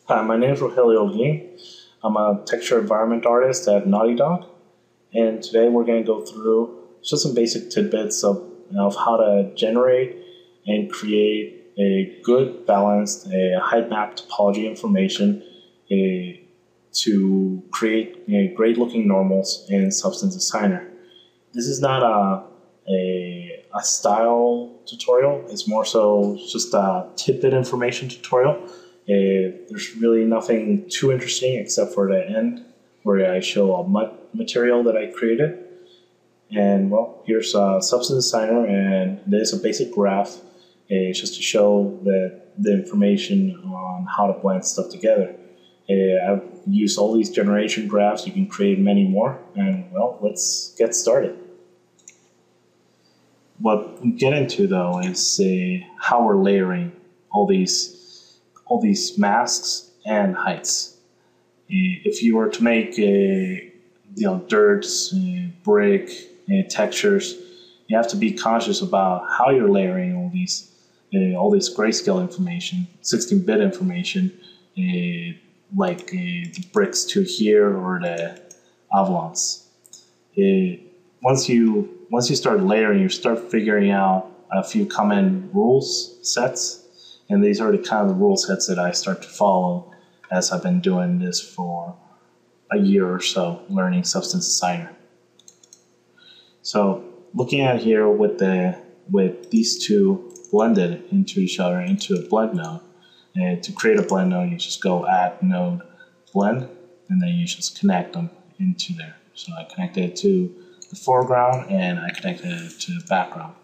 Hi, my name is Rogelio Olguin. I'm a texture environment artist at Naughty Dog, and today we're going to go through just some basic tidbits of how to generate and create a good, balanced, height map topology information to create great looking normals in Substance Designer. This is not a style tutorial, it's more so just a tidbit information tutorial. There's really nothing too interesting except for the end where I show a mud material that I created. And well, here's a Substance Designer, and there's a basic graph just to show the information on how to blend stuff together. I've used all these generation graphs. You can create many more, and well, let's get started. What we get into though is how we're layering all these masks and heights. If you were to make dirt, brick, textures, you have to be conscious about how you're layering all these grayscale information, 16-bit information, like the bricks to here or the avalanches. Once you start layering, you start figuring out a few common rules sets. And these are the kind of the rule sets that I start to follow as I've been doing this for a year or so, learning Substance Designer. So looking at here with these two blended into each other into a blend node. And to create a blend node, you just go add node blend, and then you just connect them into there. So I connected it to the foreground and I connected it to the background.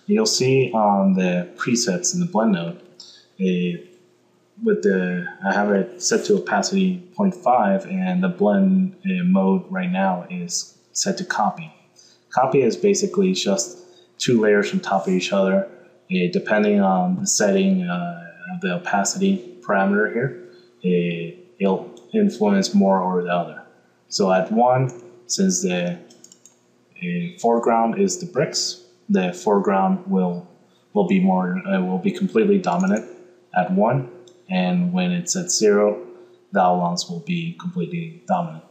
You'll see on the presets in the blend node, I have it set to opacity 0.5, and the blend mode right now is set to copy. Copy is basically just two layers on top of each other, depending on the setting of the opacity parameter here. It'll influence more or the other. So at 1, since the foreground is the bricks, the foreground will be completely dominant at 1, and when it's at 0, the outlines will be completely dominant.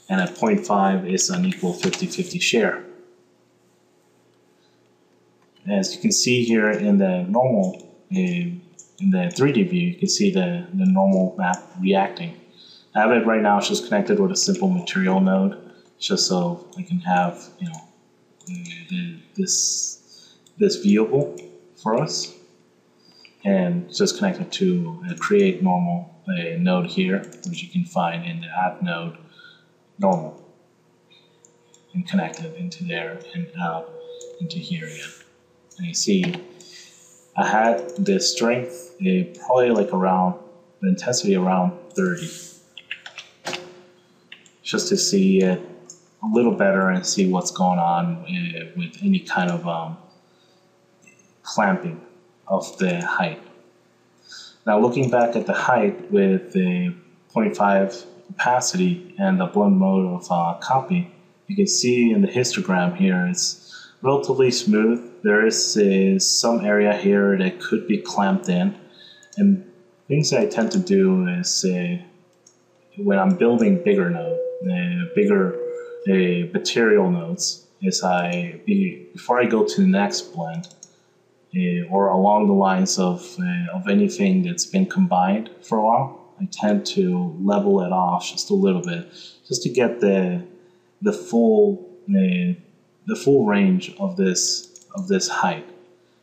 And at 0.5 is an equal 50-50 share. As you can see here in the normal, in the 3D view, you can see the normal map reacting. I have it right now, it's just connected with a simple material node, just so I can have this viewable for us, and just connected to a create normal node here, which you can find in the add node normal, and connect it into there and out into here again. And you see I had the strength probably like around the intensity around 30, just to see it a little better and see what's going on with any kind of clamping of the height. Now looking back at the height with the 0.5 opacity and the blend mode of copy, you can see in the histogram here it's relatively smooth. There is some area here that could be clamped in, and things that I tend to do is when I'm building bigger material nodes, is before I go to the next blend, or along the lines of anything that's been combined for a while, I tend to level it off just a little bit, just to get the full range of this height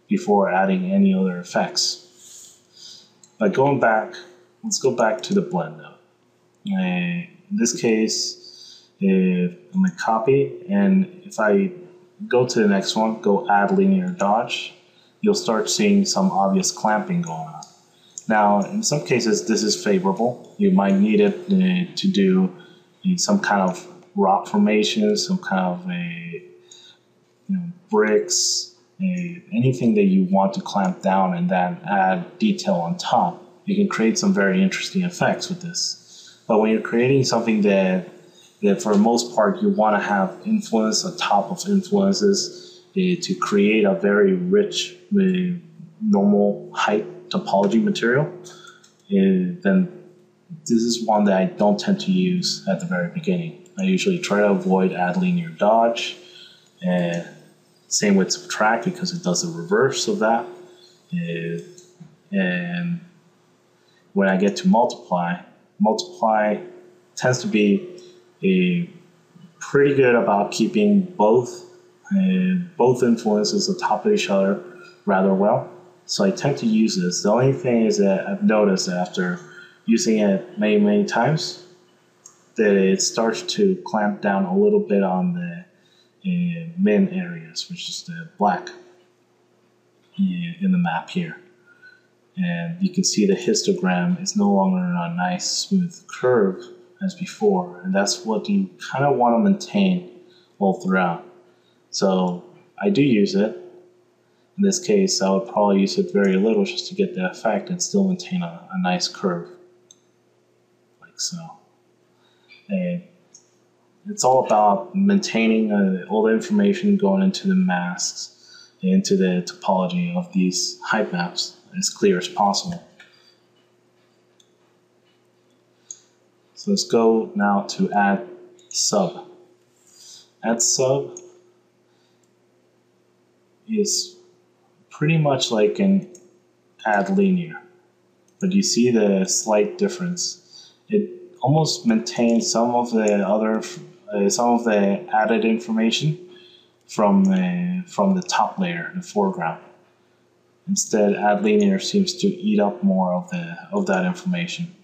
before adding any other effects. But going back, let's go back to the blend node. In this case, I'm going to copy, and if I go to the next one, go add linear dodge, you'll start seeing some obvious clamping going on. Now, in some cases, this is favorable. You might need it to do some kind of rock formation, some kind of bricks, anything that you want to clamp down and then add detail on top. You can create some very interesting effects with this. But when you're creating something that for the most part you want to have influence on top of influences to create a very rich normal height topology material, then this is one that I don't tend to use at the very beginning. I usually try to avoid add linear dodge, and same with subtract because it does the reverse of that. And when I get to multiply tends to be pretty good about keeping both influences on top of each other rather well. So I tend to use this. The only thing is that I've noticed after using it many times that it starts to clamp down a little bit on the min areas, which is the black in the map here. And you can see the histogram is no longer a nice smooth curve as before, and that's what you kind of want to maintain all throughout. So I do use it. In this case, I would probably use it very little just to get the effect and still maintain a nice curve, like so. And it's all about maintaining all the information going into the masks, into the topology of these height maps as clear as possible. So let's go now to add sub. Add sub is pretty much like an add linear, but you see the slight difference. It almost maintains some of the added information from the top layer, the foreground. Instead, add linear seems to eat up more of that information.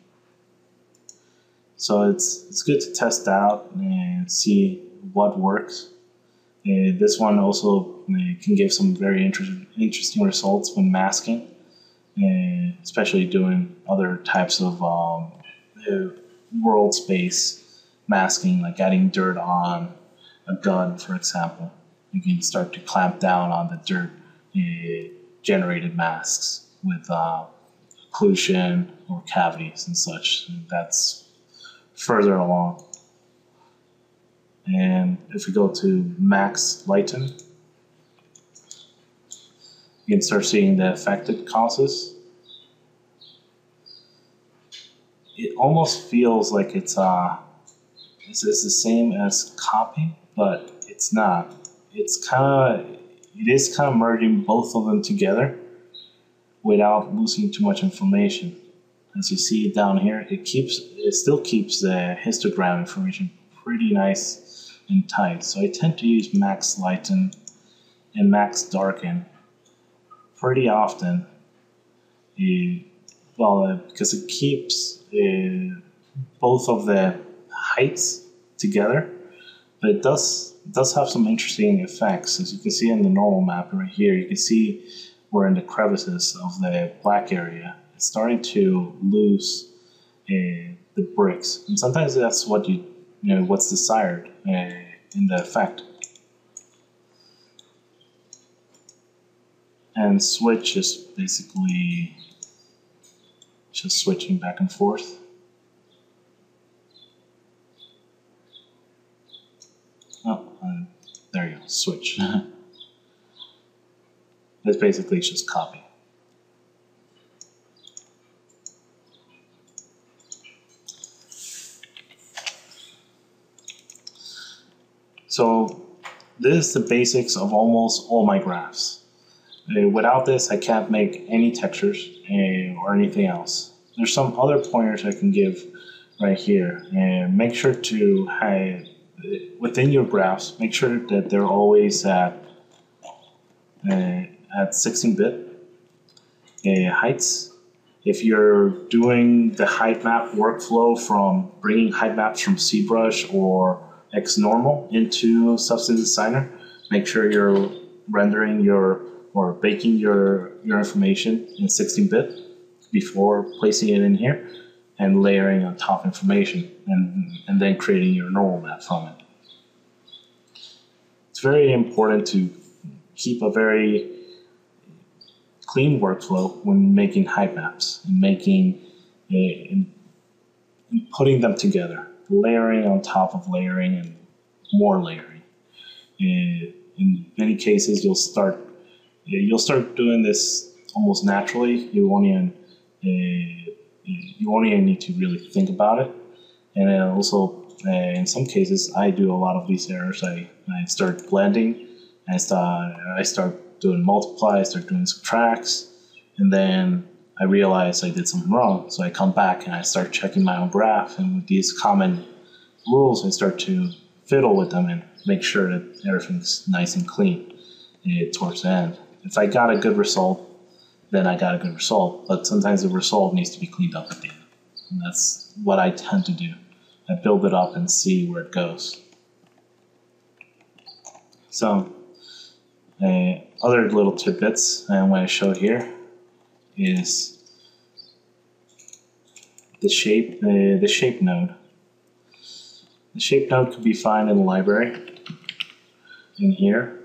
So it's good to test out and see what works. This one also can give some very interesting results when masking, especially doing other types of world space masking, like adding dirt on a gun, for example. You can start to clamp down on the dirt generated masks with occlusion or cavities and such. And that's further along. And if we go to max lighten, you can start seeing the effect it causes. It almost feels like it's the same as copy, but it's not. It is kind of merging both of them together without losing too much information. As you see down here, it still keeps the histogram information pretty nice and tight. So I tend to use max lighten and max darken pretty often. Because it keeps both of the heights together, but it does have some interesting effects. As you can see in the normal map right here, you can see where in the crevices of the black area, it's starting to lose the bricks, and sometimes that's what what's desired in the effect. And switch is basically just switching back and forth. There you go, switch. It's basically just copy. So this is the basics of almost all my graphs. Without this, I can't make any textures or anything else. There's some other pointers I can give right here. And make sure to within your graphs, make sure that they're always at 16-bit heights. If you're doing the height map workflow from bringing height maps from ZBrush or XNormal into Substance Designer, make sure you're rendering or baking your information in 16-bit before placing it in here and layering on top information and then creating your normal map from it. It's very important to keep a very clean workflow when making height maps and putting them together, layering on top of layering and more layering. In many cases, you'll start doing this almost naturally. You won't even you only need to really think about it. And then also, in some cases, I do a lot of these errors. I start blending, I start doing multiply, I start doing subtracts, and then I realize I did something wrong. So I come back and I start checking my own graph, and with these common rules, I start to fiddle with them and make sure that everything's nice and clean towards the end. If I got a good result, then I got a good result, but sometimes the result needs to be cleaned up at the end. And that's what I tend to do. I build it up and see where it goes. So, other little tidbits I want to show here is the shape node. The shape node could be found in the library in here,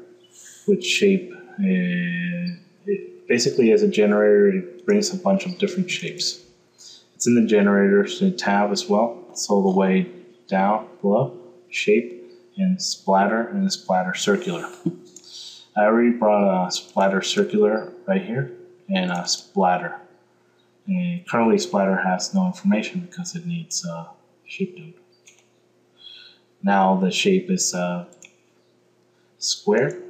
with shape. It basically, as a generator, it brings a bunch of different shapes. It's in the generators tab as well. It's all the way down below, shape and the splatter circular. I already brought a splatter circular right here and a splatter. And currently, splatter has no information because it needs a shape node. Now the shape is square.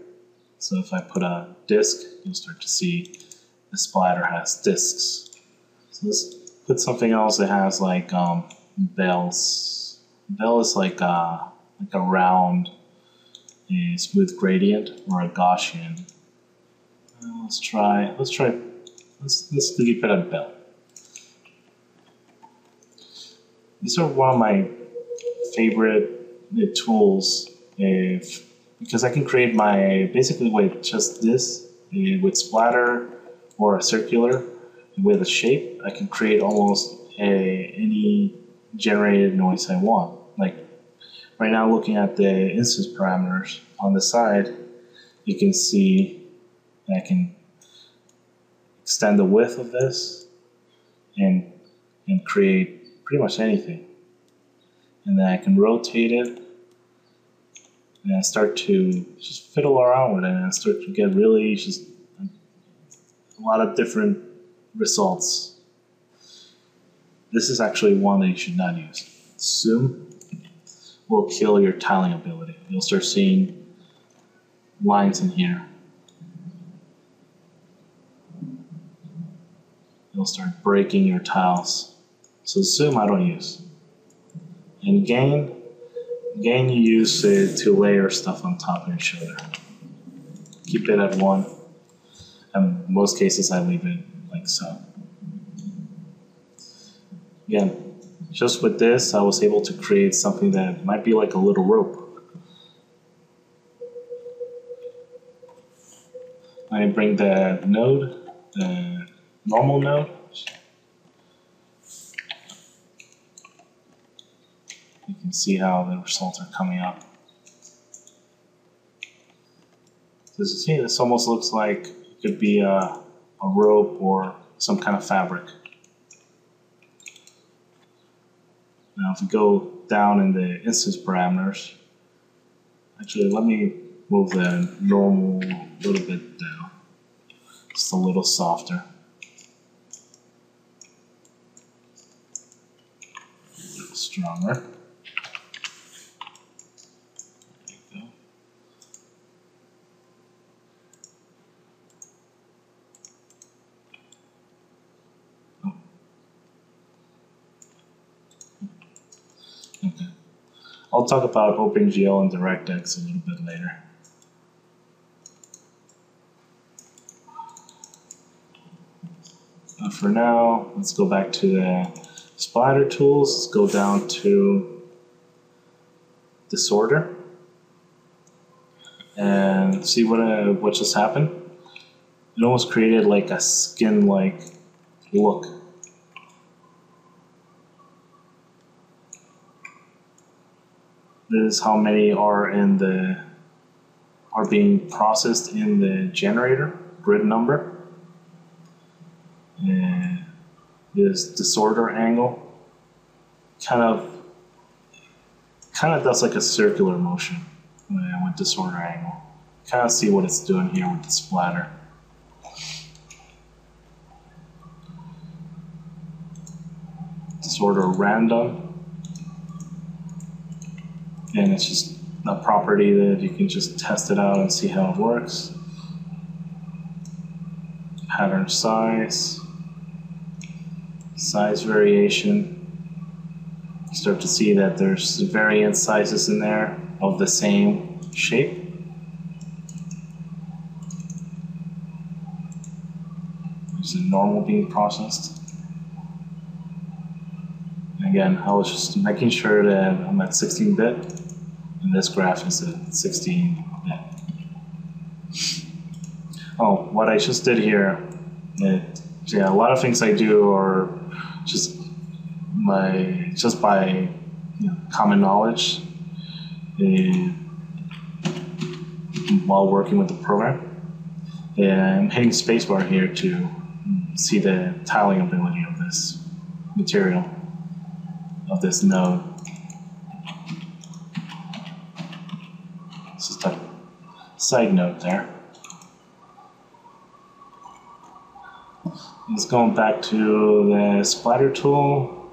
So if I put a disk, you'll start to see the splatter has disks. So let's put something else that has like bells. Bell is like a round, smooth gradient or a Gaussian. Let's keep it at bell. These are one of my favorite tools because I can create basically with just this, with splatter or a circular with a shape, I can create almost any generated noise I want. Like right now, looking at the instance parameters on the side, you can see I can extend the width of this and create pretty much anything. And then I can rotate it, and I start to just fiddle around with it, and I start to get really just a lot of different results. This is actually one that you should not use. Zoom will kill your tiling ability. You'll start seeing lines in here. You'll start breaking your tiles. So zoom I don't use. And gain you use to layer stuff on top of each other. Keep it at 1. And in most cases I leave it like so. Again, just with this I was able to create something that might be like a little rope. I bring the node, the normal node. You can see how the results are coming up. So as you see, this almost looks like it could be a rope or some kind of fabric. Now if we go down in the instance parameters, actually let me move the normal a little bit down, just a little softer. A little stronger. Okay. I'll talk about OpenGL and DirectX a little bit later. But for now, let's go back to the splatter tools. Let's go down to disorder and see what just happened. It almost created like a skin-like look. This is how many are being processed in the generator grid number. And this disorder angle kind of does like a circular motion with disorder angle. Kind of see what it's doing here with the splatter. sort of random, and it's just a property that you can just test it out and see how it works. Pattern size, size variation. You start to see that there's variant sizes in there of the same shape. There's a normal being processed. Again, I was just making sure that I'm at 16-bit, and this graph is at 16-bit. Oh, what I just did here, a lot of things I do are just by common knowledge while working with the program. And I'm hitting spacebar here to see the tiling ability of this material, of this node. It's just a side note there. Let's go back to the splatter tool,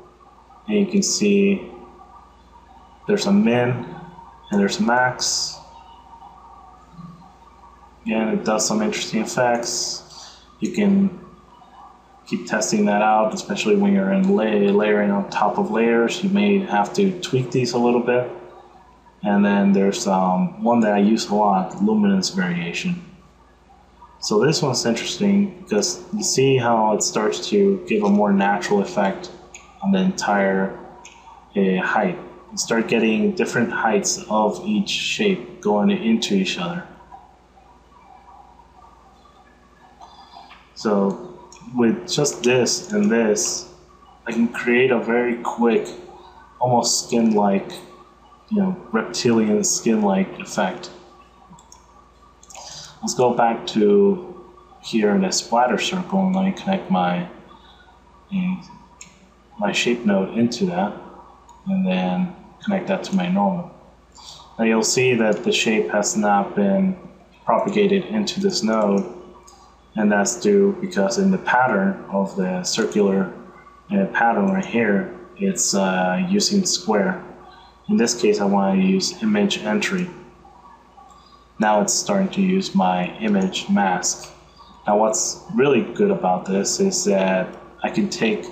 and you can see there's a min and there's a max. Again, it does some interesting effects. You can keep testing that out, especially when you're in layering on top of layers. You may have to tweak these a little bit. And then there's one that I use a lot, luminance variation. So this one's interesting because you see how it starts to give a more natural effect on the entire height. You start getting different heights of each shape going into each other. So with just this and this, I can create a very quick, almost skin-like, reptilian skin-like effect. Let's go back to here in the splatter circle, and let me connect my shape node into that, and then connect that to my normal. Now you'll see that the shape has not been propagated into this node, and that's due because in the pattern of the circular pattern right here, it's using square. In this case, I want to use image entry. Now it's starting to use my image mask. Now what's really good about this is that I can take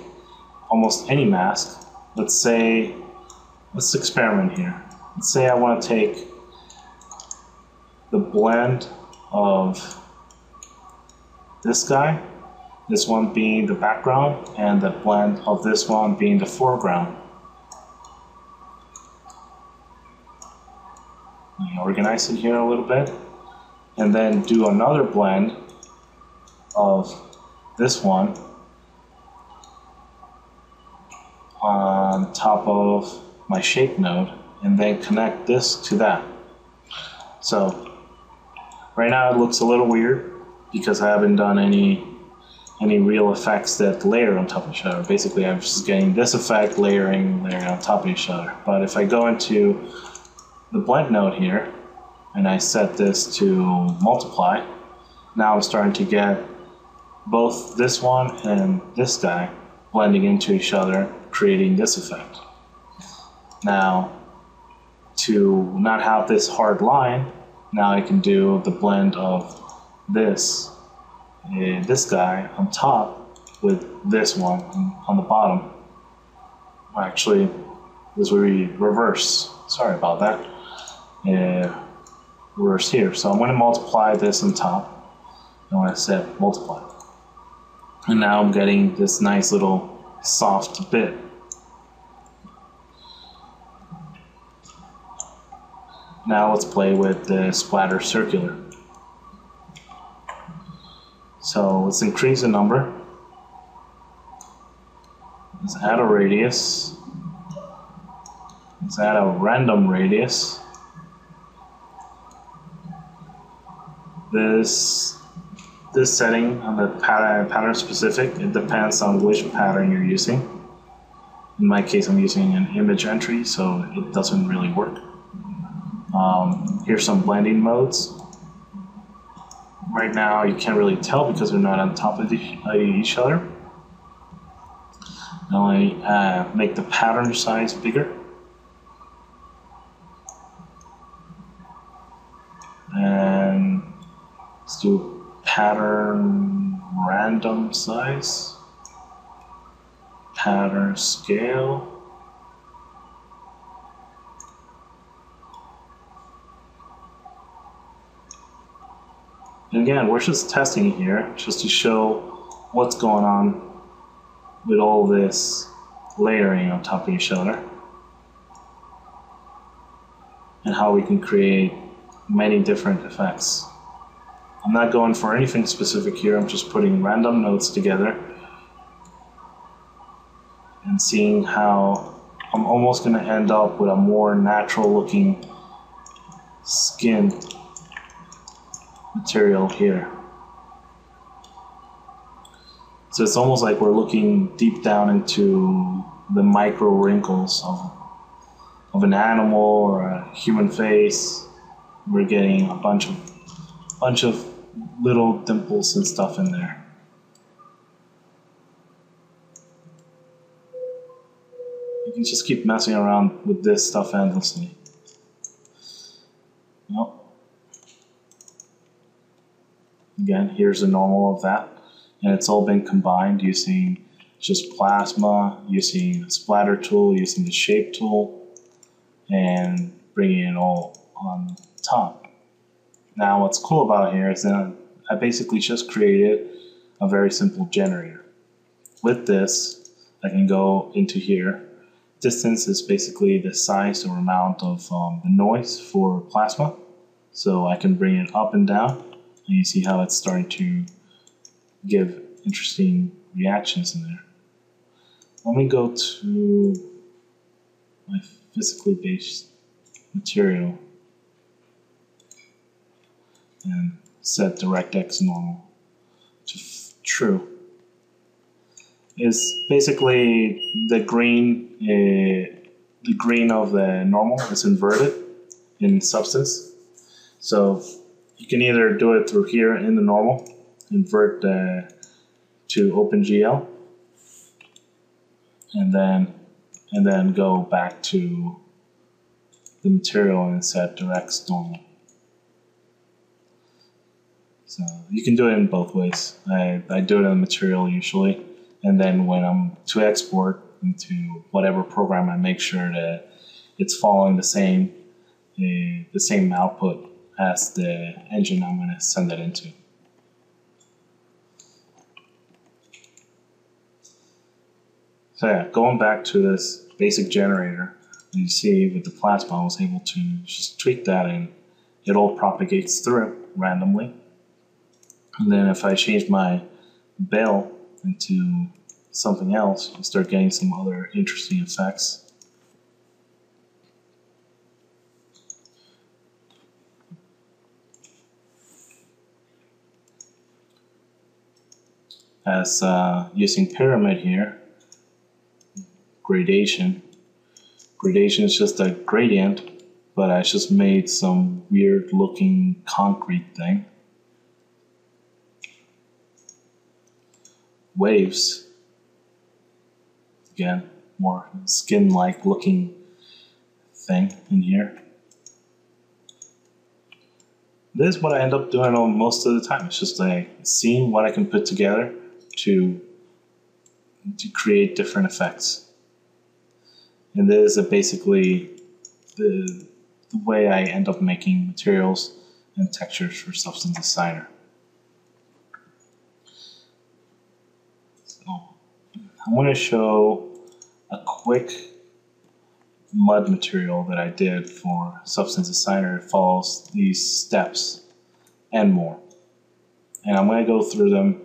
almost any mask. Let's experiment here. Let's say I want to take the blend of this guy, this one being the background, and the blend of this one being the foreground. Organize it here a little bit, and then do another blend of this one on top of my shape node, and then connect this to that. So right now it looks a little weird because I haven't done any real effects that layer on top of each other. Basically, I'm just getting this effect layering on top of each other. But if I go into the blend node here, and I set this to multiply, now I'm starting to get both this one and this guy blending into each other, creating this effect. Now, to not have this hard line, now I can do the blend of this guy on top with this one on the bottom. Actually, this will be reverse. Sorry about that. Reverse here. So I'm going to multiply this on top. And when I said multiply, and now I'm getting this nice little soft bit. Now let's play with the splatter circular. So let's increase the number. Let's add a radius. Let's add a random radius. This setting on the pattern specific, it depends on which pattern you're using. In my case, I'm using an image entry, so it doesn't really work. Here's some blending modes. Right now, you can't really tell because they're not on top of each other. Now I make the pattern size bigger. And let's do pattern random size, pattern scale. And again, we're just testing it here just to show what's going on with all this layering on top of each other and how we can create many different effects. I'm not going for anything specific here, I'm just putting random nodes together and seeing how I'm almost going to end up with a more natural looking skin material here. So it's almost like we're looking deep down into the micro wrinkles of an animal or a human face. We're getting a bunch of little dimples and stuff in there. You can just keep messing around with this stuff endlessly. Well, again, here's the normal of that, and it's all been combined using just plasma, using a splatter tool, using the shape tool, and bringing it all on top. Now what's cool about here is that I basically just created a very simple generator. With this, I can go into here. Distance is basically the size or amount of the noise for plasma. So I can bring it up and down, and you see how it's starting to give interesting reactions in there. Let me go to my physically based material and set DirectX normal to true. Is basically the green of the normal is inverted in substance. So you can either do it through here in the normal, invert to OpenGL, and then go back to the material and set DirectX normal. So you can do it in both ways. I do it in the material usually, and then when I'm to export into whatever program, I make sure that it's following the same output as the engine I'm going to send it into. So yeah, going back to this basic generator, you see with the plasma I was able to just tweak that and it all propagates through randomly. And then if I change my bell into something else, you start getting some other interesting effects. As using pyramid here, gradation. Gradation is just a gradient, but I just made some weird looking concrete thing. Waves, again, more skin-like looking thing in here. This is what I end up doing most of the time. It's just like seeing what I can put together to create different effects. And this is basically the way I end up making materials and textures for Substance Designer. I'm going to show a quick mud material that I did for Substance Designer. It follows these steps and more. And I'm going to go through them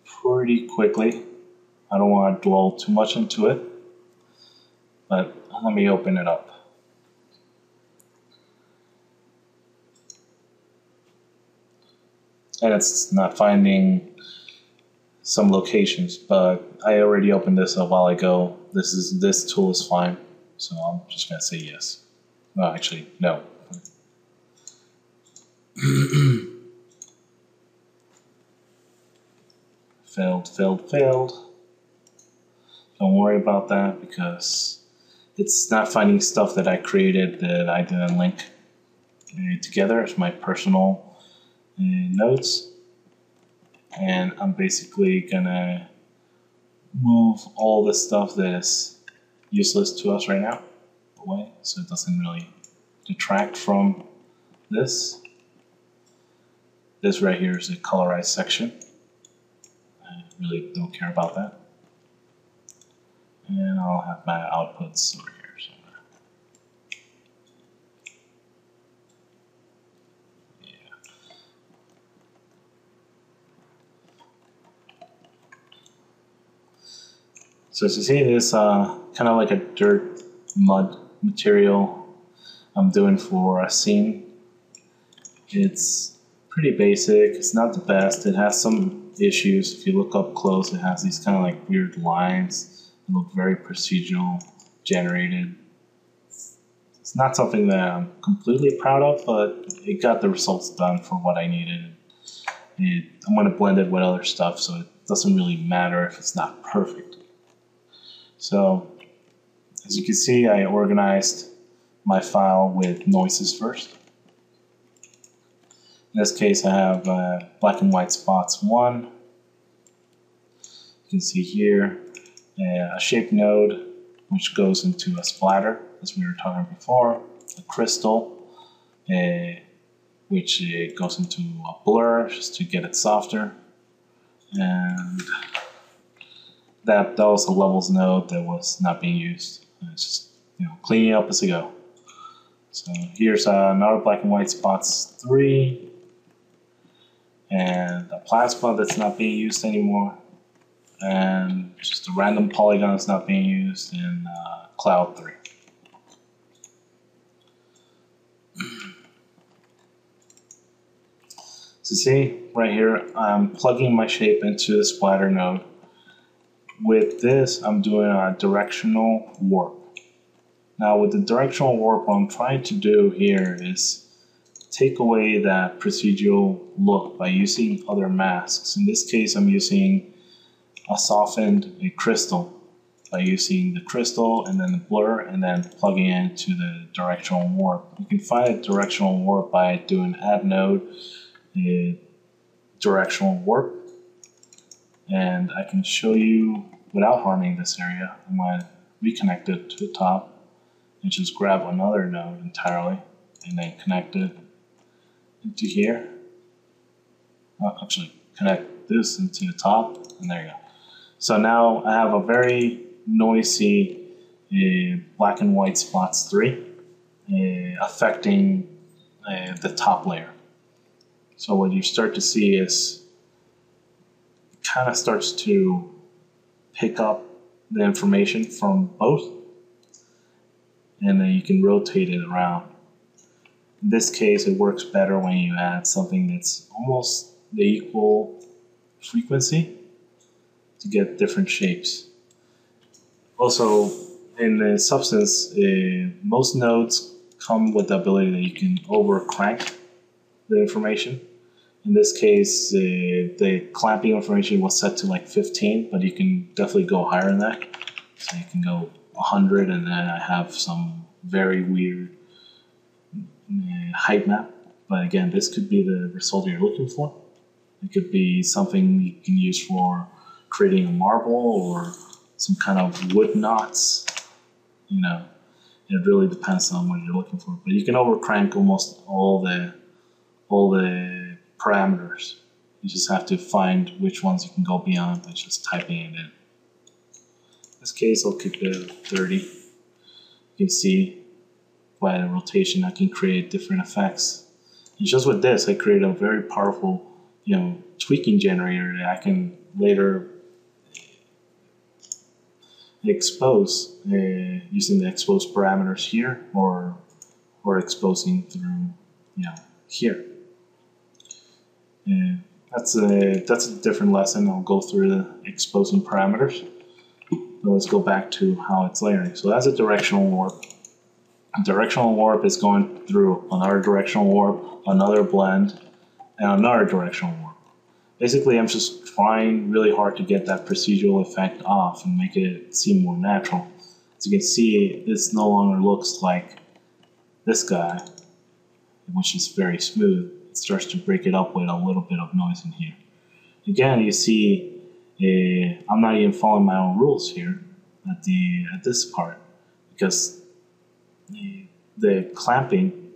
pretty quickly. I don't want to dwell too much into it, but let me open it up. And it's not finding some locations, but I already opened this a while ago. This tool is fine, so I'm just gonna say yes. No, actually, no. Failed. Don't worry about that because it's not finding stuff that I created that I didn't link together. It's my personal nodes. And I'm basically gonna move all the stuff that is useless to us right now away, so it doesn't really detract from this. This right here is a colorized section. I really don't care about that. And I'll have my outputs over here somewhere. Yeah. So as you see, this kind of like a dirt mud material I'm doing for a scene. It's pretty basic. It's not the best. It has some issues. If you look up close, it has these kind of like weird lines that look very procedural generated. It's not something that I'm completely proud of, but it got the results done for what I needed. I'm going to blend it with other stuff, so it doesn't really matter if it's not perfect. So as you can see, I organized my file with noises first. In this case, I have black and white spots 1. You can see here a shape node, which goes into a splatter, as we were talking before, a crystal, which goes into a blur just to get it softer, and that was a levels node that was not being used. It's just cleaning up as I go. So here's another black and white spots 3. And a plasma that's not being used anymore, and just a random polygon that's not being used in cloud 3. So see, right here, I'm plugging my shape into the splatter node. With this, I'm doing a directional warp. Now with the directional warp, what I'm trying to do here is take away that procedural look by using other masks. In this case, I'm using a softened crystal by using the crystal and then the blur and then plugging it into the directional warp. You can find a directional warp by doing add node directional warp, and I can show you without harming this area. I'm going to reconnect it to the top and just grab another node entirely and then connect it into here. Actually, connect this into the top, and there you go. So now I have a very noisy black and white spots 3 affecting the top layer. So what you start to see is it kind of starts to pick up the information from both, and then you can rotate it around. In this case, it works better when you add something that's almost the equal frequency to get different shapes. Also, in the substance, most nodes come with the ability that you can over crank the information. In this case, the clamping information was set to like 15, but you can definitely go higher than that. So you can go 100, and then I have some very weird height map. But again, this could be the result you're looking for. It could be something you can use for creating a marble or some kind of wood knots. It really depends on what you're looking for. But you can overcrank almost all the parameters. You just have to find which ones you can go beyond by just typing it in. In this case, I'll keep it at 30. You can see by the rotation I can create different effects. And just with this, I create a very powerful tweaking generator that I can later expose using the expose parameters here, or exposing through here. That's a different lesson. I'll go through the exposing parameters. But let's go back to how it's layering. So that's a directional warp. A directional warp is going through another directional warp, another blend, and another directional warp. Basically, I'm just trying really hard to get that procedural effect off and make it seem more natural. As you can see, this no longer looks like this guy, which is very smooth. It starts to break it up with a little bit of noise in here. Again, you see, I'm not even following my own rules here at this part, because the clamping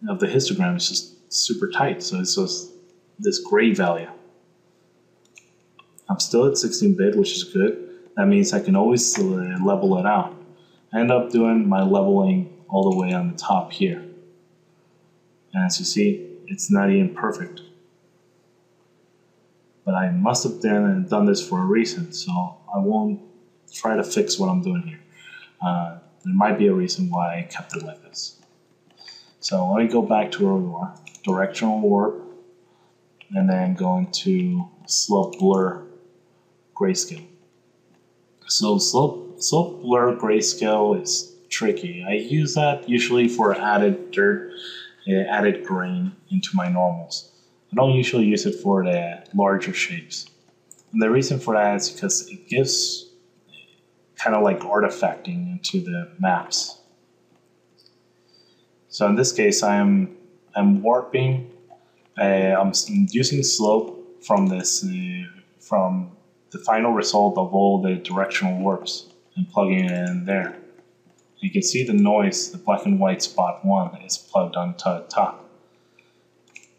of the histogram is just super tight, so it's just this gray value. I'm still at 16-bit, which is good. That means I can always level it out. I end up doing my leveling all the way on the top here. And as you see, it's not even perfect. But I must have done this for a reason, so I won't try to fix what I'm doing here. There might be a reason why I kept it like this. So let me go back to where we were. Directional warp, and then go into slope blur grayscale. So slope blur grayscale is tricky. I use that usually for added dirt, added grain into my normals. I don't usually use it for the larger shapes. And the reason for that is because it gives kind of like artifacting into the maps. So in this case, I'm warping. I'm using slope from this from the final result of all the directional warps and plugging it in there. You can see the noise, the black and white spot 1 is plugged on top.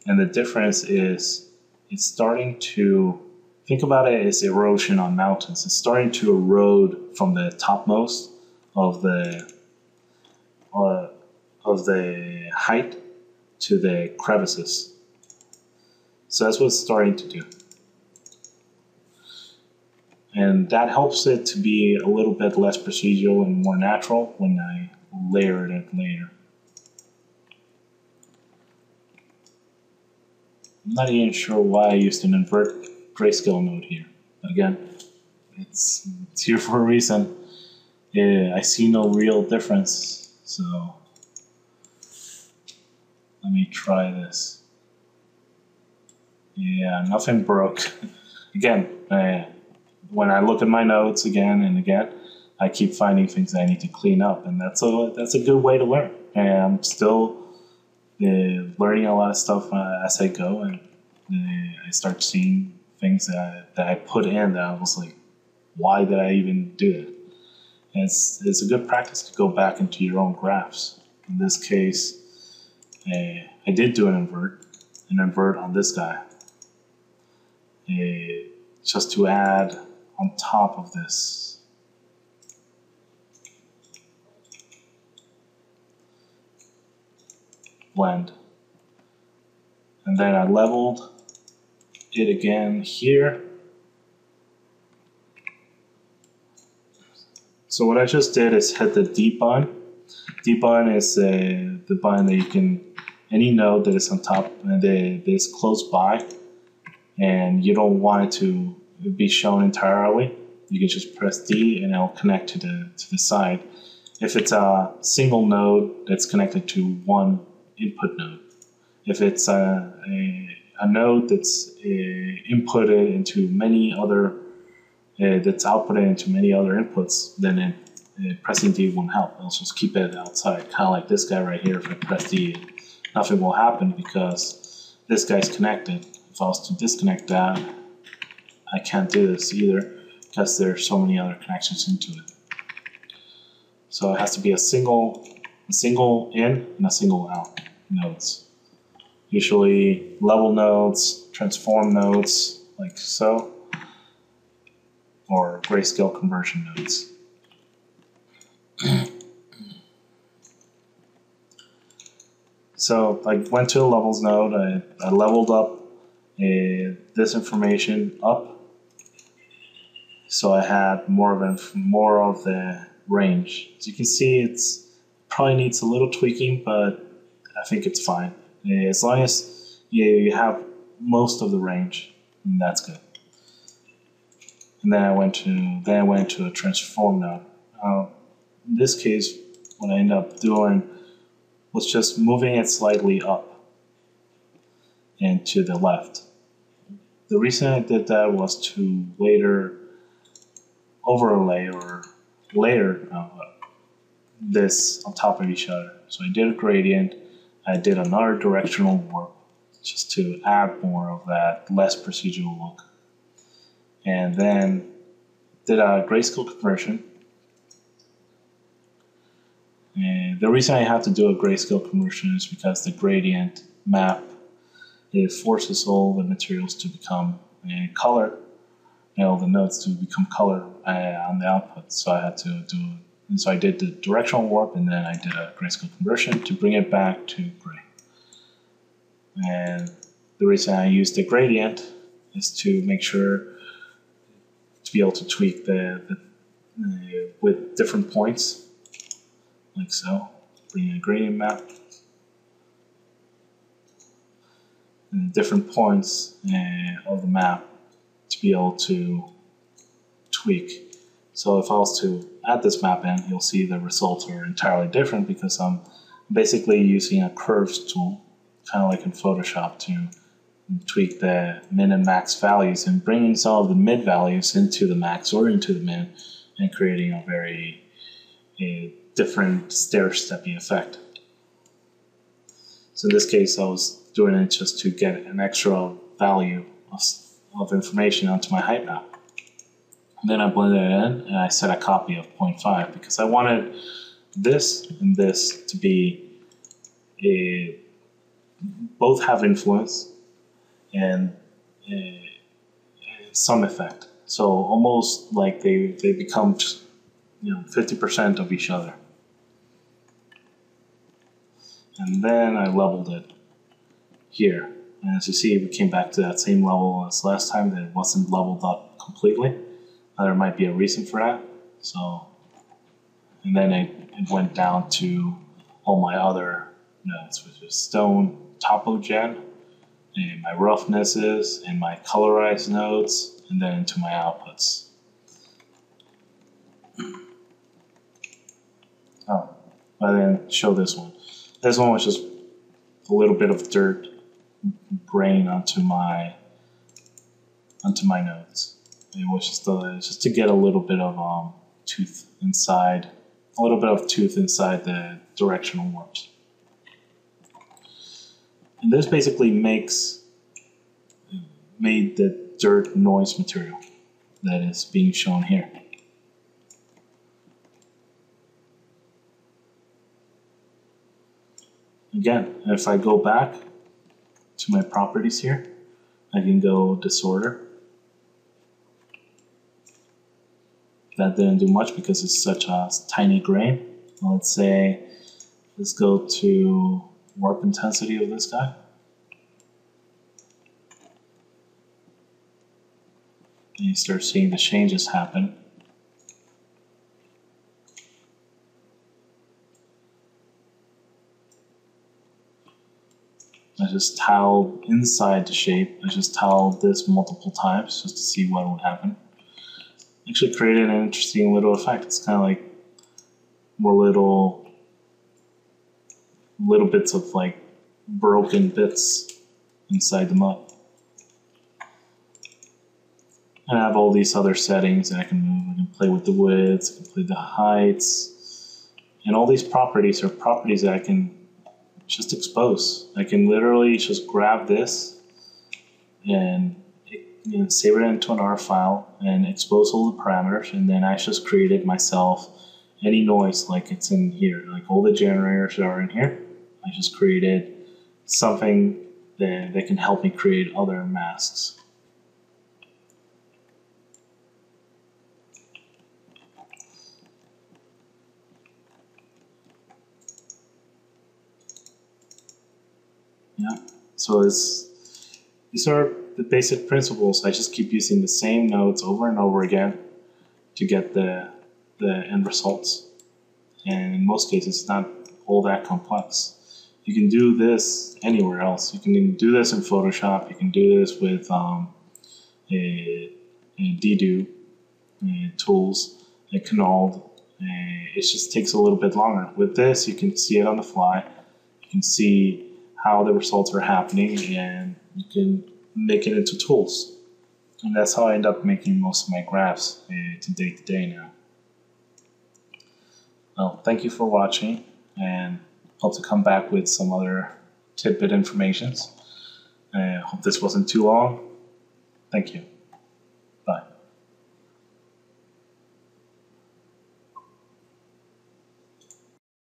And the difference is it's starting to, think about it as erosion on mountains. It's starting to erode from the topmost of the height to the crevices. So that's what it's starting to do. And that helps it to be a little bit less procedural and more natural when I layer it later. I'm not even sure why I used an invert grayscale node here. But again, it's here for a reason. I see no real difference, so let me try this. Yeah, nothing broke. Again, when I look at my notes again and again, I keep finding things I need to clean up, and that's a good way to learn. And I'm still learning a lot of stuff as I go, and I start seeing things that I put in that I was like, why did I even do it? And it's a good practice to go back into your own graphs. In this case, I did do an invert on this guy, just to add on top of this. Blend. And then I leveled it again here. So what I just did is hit the debun. Debun is the button that you can, any node that is on top and that is close by and you don't want it to be shown entirely, you can just press D and it'll connect to the side. If it's a single node that's connected to one input node. If it's a node that's inputted into many other, that's outputted into many other inputs, then pressing D won't help. It'll just keep it outside, kind of like this guy right here. If I press D, nothing will happen because this guy's connected. If I was to disconnect that, I can't do this either because there's so many other connections into it. So it has to be a single in and a single out nodes. Usually level nodes, transform nodes, like so, or grayscale conversion nodes. So I went to a levels node, I leveled up this information up, so I had more of the range. As you can see, it's probably needs a little tweaking, but I think it's fine. As long as you have most of the range, that's good. And then I went to a transform node. In this case, what I ended up doing was just moving it slightly up and to the left. the reason I did that was to later overlay or layer this on top of each other. So I did a gradient, I did another directional warp just to add more of that less procedural look. And then did a grayscale conversion. And the reason I had to do a grayscale conversion is because the gradient map, it forces all the materials to become color, all the nodes to become color on the output. So I had to do, and so I did the directional warp, and then I did a grayscale conversion to bring it back to gray. And the reason I used the gradient is to make sure to be able to tweak with different points, like so. Bring in a gradient map. And different points of the map to be able to tweak. So if I was to add this map in, you'll see the results are entirely different because I'm basically using a curves tool, kind of like in Photoshop, to tweak the min and max values and bringing some of the mid values into the max or into the min and creating a very different stair-steppy effect. So in this case, I was doing it just to get an extra value of information onto my height map. And then I blended it in and I set a copy of 0.5 because I wanted this and this to be both have influence and some effect. So almost like they become 50% of each other. And then I leveled it here. And as you see, we came back to that same level as last time, that it wasn't leveled up completely. There might be a reason for that. So, and then it went down to all my other nodes, which is stone, Topology, and my roughnesses, and my colorized nodes, and then into my outputs. Oh, I didn't show this one. This one was just a little bit of dirt grain onto my nodes. It was just to get a little bit of tooth inside, the directional warps. And this basically made the dirt noise material that is being shown here. Again, if I go back to my properties here, I can go disorder. That didn't do much because it's such a tiny grain. Let's go to warp intensity of this guy. And you start seeing the changes happen. I just tiled inside the shape. I just tiled this multiple times just to see what would happen. Actually created an interesting little effect. It's kind of like more little bits of like broken bits inside the mud. And I have all these other settings that I can move. I can play with the widths, I can play the heights, and all these properties are properties that I can just expose. I can literally just grab this and save it into an R file and expose all the parameters, and then I just created myself any noise like it's in here, like all the generators that are in here. I just created something that can help me create other masks. Yeah, so these are the basic principles. I just keep using the same nodes over and over again to get the end results. And in most cases, it's not all that complex. You can do this anywhere else. You can do this in Photoshop. You can do this with a dedo tools, a Canald. It just takes a little bit longer. With this, you can see it on the fly. You can see how the results are happening, and you can make it into tools. And that's how I end up making most of my graphs to day now. Well, thank you for watching, and hope to come back with some other tidbit informations. Hope this wasn't too long. Thank you.